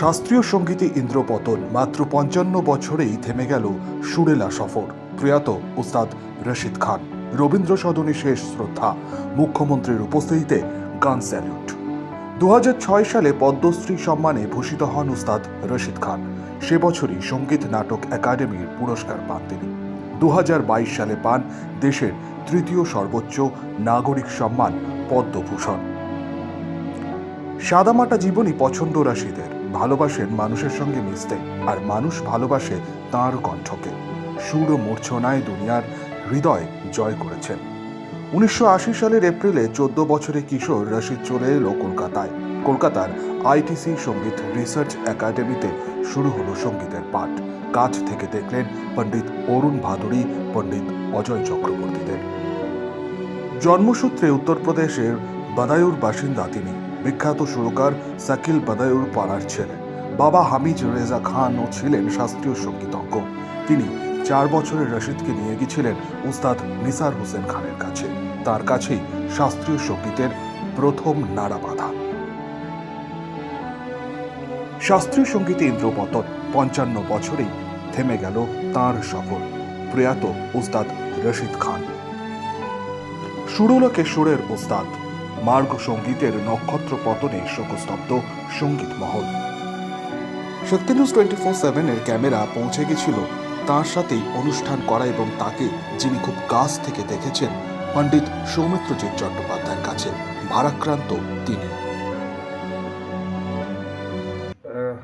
শাস্ত্রীয় সঙ্গীতে ইন্দ্রপতন মাত্র ৫৫ বছরেই থেমে গেল সুরেলা সফর। প্রয়াত উস্তাদ রশিদ খান। রবীন্দ্র সদনে শেষ শ্রদ্ধা, মুখ্যমন্ত্রীর উপস্থিতিতে গান স্যালুট। ২০০৬ সালে পদ্মশ্রী সম্মানে ভূষিত হন উস্তাদ রশিদ খান। সে বছরই সঙ্গীত নাটক একাডেমির পুরস্কার পান তিনি। ২০২২ সালে পান দেশের তৃতীয় সর্বোচ্চ নাগরিক সম্মান পদ্মভূষণ। সাদামাটা জীবনই পছন্দ রশিদের। ভালোবাসেন মানুষের সঙ্গে মিশতে, আর মানুষ ভালোবাসে তাঁর কণ্ঠকে। সুর ও মূর্ছনায় দুনিয়ার হৃদয় জয় করেছেন। ১৯৮০ সালের এপ্রিলে ১৪ বছরের কিশোর রশিদ চলে এলো কলকাতায়। কলকাতার আইটিসি সঙ্গীত রিসার্চ একাডেমিতে শুরু হলো সঙ্গীতের পাঠ। কাছ থেকে দেখলেন পণ্ডিত অরুণ ভাদুরী, পণ্ডিত অজয় চক্রবর্তীদের। জন্মসূত্রে উত্তরপ্রদেশের বাদায়ুর বাসিন্দা তিনি। বিখ্যাত সুরকার শাকিল বাদায়ুর পাড়ার ছেলে। বাবা হামিদ রেজা খানও ছিলেন শাস্ত্রীয় সঙ্গীতজ্ঞ। তিনি ৪ বছরের রশিদকে নিয়ে গিয়েছিলেন উস্তাদ নিসার হোসেন খানের কাছে। তার কাছেই শাস্ত্রীয় সঙ্গীতের প্রথম নাড়া বাঁধা। শাস্ত্রীয় সঙ্গীতে ইন্দ্রপতন, ৫৫ বছরেই থেমে গেল তাঁর সফর। প্রয়াত উস্তাদ রশিদ খান। সুরলোকে সুরের ওস্তাদ। মার্গ সঙ্গীতের নক্ষত্র পতনে শোকস্তব্ধ সঙ্গীত মহল। শক্তি নিউজ 24/7 এর ক্যামেরা পৌঁছে গেছিল তাঁর সাথেই অনুষ্ঠান করা এবং তাকে যিনি খুব কাছ থেকে দেখেছেন পণ্ডিত সৌমিত্রজিৎ চট্টোপাধ্যায়ের কাছে। ভারাক্রান্ত তিনি।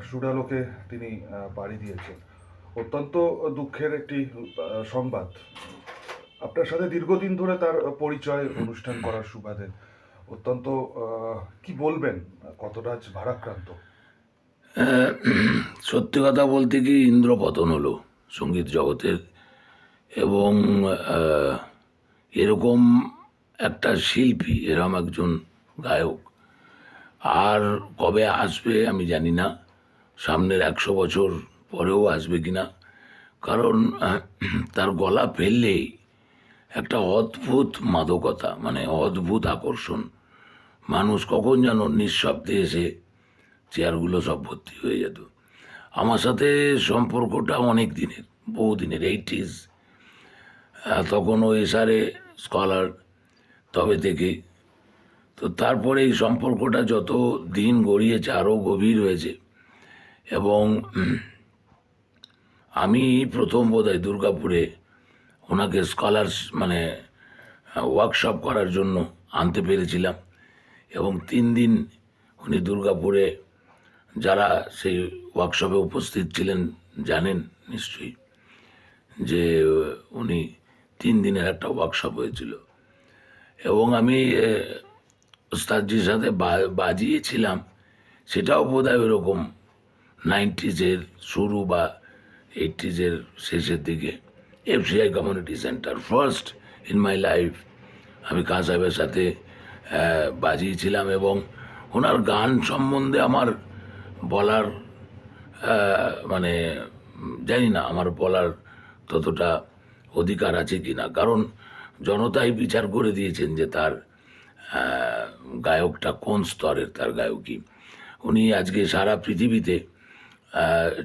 সুরালোকে তিনি পাড়ি দিয়েছেন। অত্যন্ত দুঃখের একটি সংবাদ। আপনার সাথে দীর্ঘদিন ধরে তার পরিচয় অনুষ্ঠান করার সুবাদে অত্যন্ত কি বলবেন, কতটা ভারাক্রান্ত? সত্যি কথা বলতে কি, ইন্দ্রপতন হলো সঙ্গীত জগতের। এবং এরকম একটা শিল্পী, এরকম একজন গায়ক আর কবে আসবে আমি জানি না। সামনের ১০০ বছর পরেও আসবে কিনা। কারণ তার গলা ফেললেই একটা অদ্ভুত মাদকতা, মানে অদ্ভুত আকর্ষণ। মানুষ কখন যেন নিঃশব্দে এসে চেয়ারগুলো সব ভর্তি হয়ে যেত। আমার সাথে সম্পর্কটা অনেক দিনের, বহুদিনের, 80s। তখন ও এসআরে স্কলার তবে থেকে। তো তারপরে এই সম্পর্কটা যত দিন গড়িয়েছে আরও গভীর হয়েছে। এবং আমি প্রথম বোধহয় দুর্গাপুরে ওনাকে স্কলার্স মানে ওয়ার্কশপ করার জন্য আনতে পেরেছিলাম। এবং ৩ দিন উনি দুর্গাপুরে, যারা সেই ওয়ার্কশপে উপস্থিত ছিলেন জানেন নিশ্চয়ই যে উনি ৩ দিনের একটা ওয়ার্কশপ হয়েছিল। এবং আমি ওস্তাদজির সাথে বাজিয়েছিলাম, সেটাও বোধহয় ওরকম 90s শুরু বা 80s শেষের দিকে। FCI community centre, first in my life আমি খান সাহেবের সাথে বাজিয়েছিলাম। এবং ওনার গান সম্বন্ধে আমার বলার মানে জানি না আমার বলার ততটা অধিকার আছে কি না। কারণ জনতাই বিচার করে দিয়েছেন যে তার গায়কটা কোন স্তরের, তার গায়কী। উনি আজকে সারা পৃথিবীতে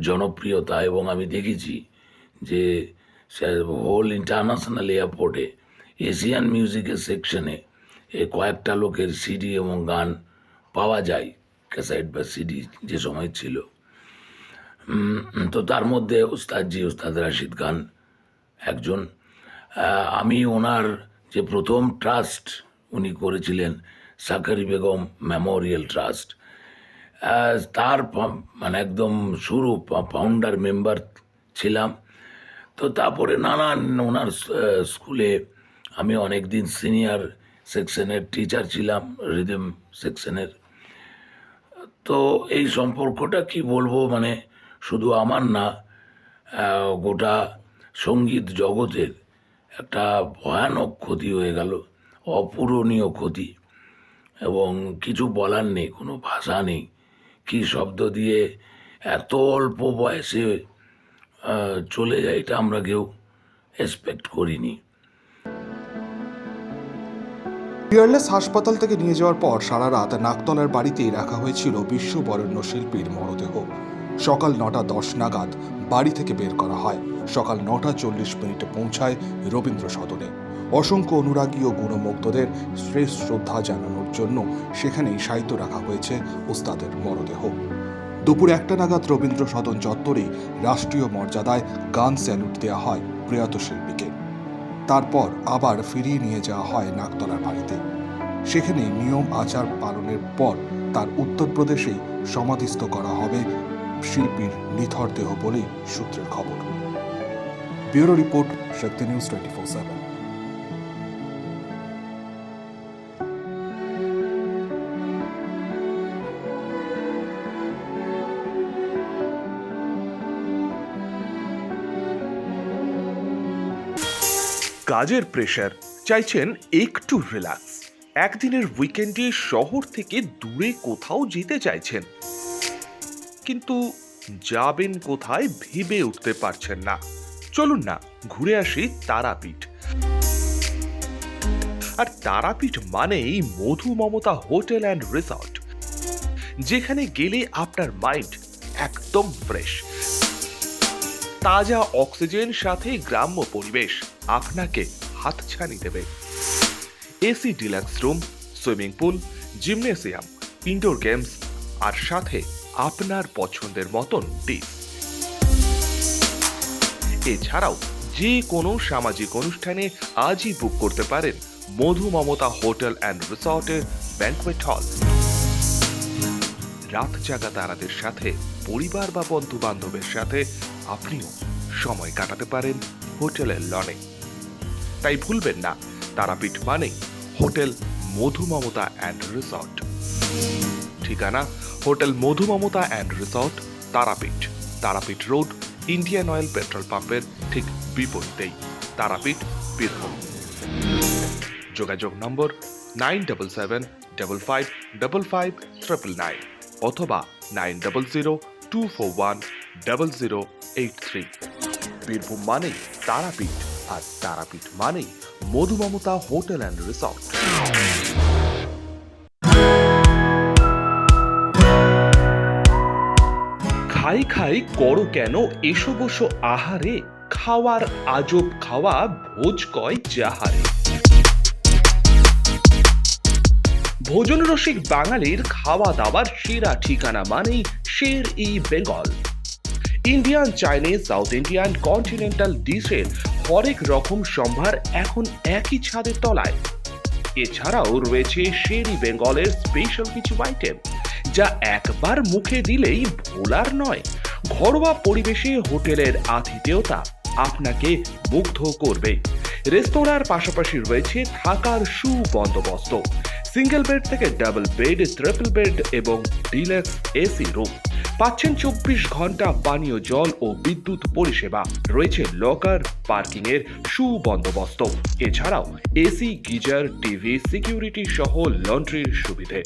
জনপ্রিয়তা। এবং আমি দেখেছি যে হোল ইন্টারন্যাশনাল এয়ারপোর্টে এশিয়ান মিউজিকের সেকশনে কয়েকটা লোকের সিডি এবং গান পাওয়া যায়, ক্যাসেট বা সিডি যে সময় ছিল। তো তার মধ্যে উস্তাদ রশিদ খান একজন। আমি ওনার যে প্রথম ট্রাস্ট উনি করেছিলেন, সাকারি বেগম মেমোরিয়াল ট্রাস্ট, তার মানে একদম শুরু ফাউন্ডার মেম্বার ছিলাম। তো তারপরে নানান ওনার স্কুলে আমি অনেক দিন সিনিয়র সেকশনের টিচার ছিলাম, রিদম সেকশনের। তো এই সম্পর্কটা কি বলবো, মানে শুধু আমার না, গোটা সঙ্গীত জগতের একটা ভয়ানক ক্ষতি হয়ে গেল, অপূরণীয় ক্ষতি। এবং কিছু বলার নেই, কোনো ভাষা নেই কি শব্দ দিয়ে এত অল্প বয়সে চলে যায়, এটা আমরা কেউ এক্সপেক্ট করিনি। পিয়ারলেস হাসপাতাল থেকে নিয়ে যাওয়ার পর সারা রাত নাকতলার বাড়িতেই রাখা হয়েছিল বিশ্ববরেণ্য শিল্পীর মরদেহ। সকাল 9:10 নাগাদ বাড়ি থেকে বের করা হয়। সকাল 9:40 পৌঁছায় রবীন্দ্র সদনে। অসংখ্য অনুরাগী ও গুণমুগ্ধদের শেষ শ্রদ্ধা জানানোর জন্য সেখানেই শায়িত রাখা হয়েছে উস্তাদের মরদেহ। দুপুর 1টা নাগাদ রবীন্দ্র সদন চত্বরে রাষ্ট্রীয় মর্যাদায় গান স্যালুট দেওয়া হয় প্রয়াত শিল্পীকে। তারপর আবার ফিরিয়ে নিয়ে যাওয়া হয় নাকতলার বাড়িতে। সেখানে নিয়ম আচার পালনের পর তার উত্তরপ্রদেশেই সমাধিস্থ করা হবে শিল্পীর নিথর দেহ বলেই সূত্রের খবর। ব্যুরো রিপোর্ট, শক্তি নিউজ 24/7। কাজের প্রেশার, চাইছেন একটু রিল্যাক্স, একদিনের উইকেন্ডে শহর থেকে দূরে কোথাও যেতে চাইছেন, কিন্তু যাবেন কোথায় ভেবে উঠতে পারছেন না। চলুন না ঘুরে আসি তারাপীঠ। আর তারাপীঠ মানেই মধু মমতা হোটেল অ্যান্ড রিসর্ট, যেখানে গেলে আপনার মাইন্ড একদম ফ্রেশ। তাজা অক্সিজেন সাথে গ্রাম্য পরিবেশ আপনাকে হাতছানি দেবে। AC deluxe room, swimming pool, gymnasium, indoor games আর সাথে আপনার পছন্দের মতন ডিশ। এছাড়াও যে কোনো সামাজিক অনুষ্ঠানে আজই বুক করতে পারেন মধু মমতা হোটেল অ্যান্ড রিসর্টের ব্যাংকুয়েট হল। রাত জাগা তারাদের সাথে, পরিবার বা বন্ধু বান্ধবের সাথে আপনিও সময় কাটাতে পারেন হোটেলের লনে। তাই ভুলবেন না, তারাপীঠ মানে hotel Madhu Mamata and resort. ঠিকানা hotel Madhu Mamata and resort, Tarapith, Tarapith road, Indian oil petrol পাম্পের ঠিক বিপরীতেই, তারাপীঠ, বীরভূম। যোগাযোগ নম্বর 9775555599 অথবা 9002410083। বীরভূম মানেই তারাপীঠ, আর তারাপীঠ মানেই মধু মমতা হোটেল অ্যান্ড রিসর্ট। খাই খাই করো কেন এসো বসো আহারে, খাওয়ার আজব খাওয়া ভোজ কয় যাহারে। ভোজন রসিক বাঙালির খাওয়া দাওয়ার সেরা ঠিকানা মানেই Sher e Bengal. Indian, Chinese, South Indian, continental ডিশের হরেক রকম সম্ভার এখন একই ছাদের তলায়। এছাড়াও রয়েছে শের-ই বেঙ্গলের স্পেশাল কিছু আইটেম, যা একবার মুখে দিলেই ভোলার নয়। ঘরোয়া পরিবেশে হোটেলের আতিথেয়তা আপনাকে মুগ্ধ করবে। রেস্তোরাঁর পাশাপাশি রয়েছে থাকার সুবন্দোবস্ত। সিঙ্গেল বেড থেকে ডাবল বেড, ট্রিপল বেড এবং ডিলাক্স এসি রুম। পাচ্ছেন 24 ঘন্টা পানীয় জল ও বিদ্যুৎ পরিষেবা। রয়েছে লকার, পার্কিং এর সুবন্দোবস্ত। এছাড়াও এসি, গিজার, টিভি, সিকিউরিটি সহ লন্ড্রির সুবিধে।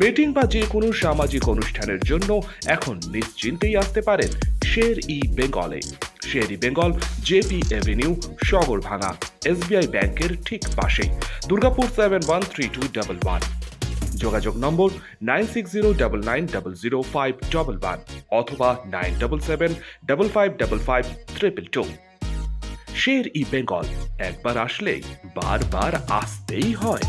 মিটিং বা যে কোনো সামাজিক অনুষ্ঠানের জন্য এখন নিশ্চিন্তেই আসতে পারেন শের-ই বেঙ্গলে। Sher e Bengal, JP Avenue, Sagarbhanga, SBI ব্যাংকের ঠিক পাশে, দুর্গাপুর 713211। যোগাযোগ নম্বর 9609900511 অথবা 9775555222। শের-ই বেঙ্গল, একবার আসলেই বারবার আসতেই হয়।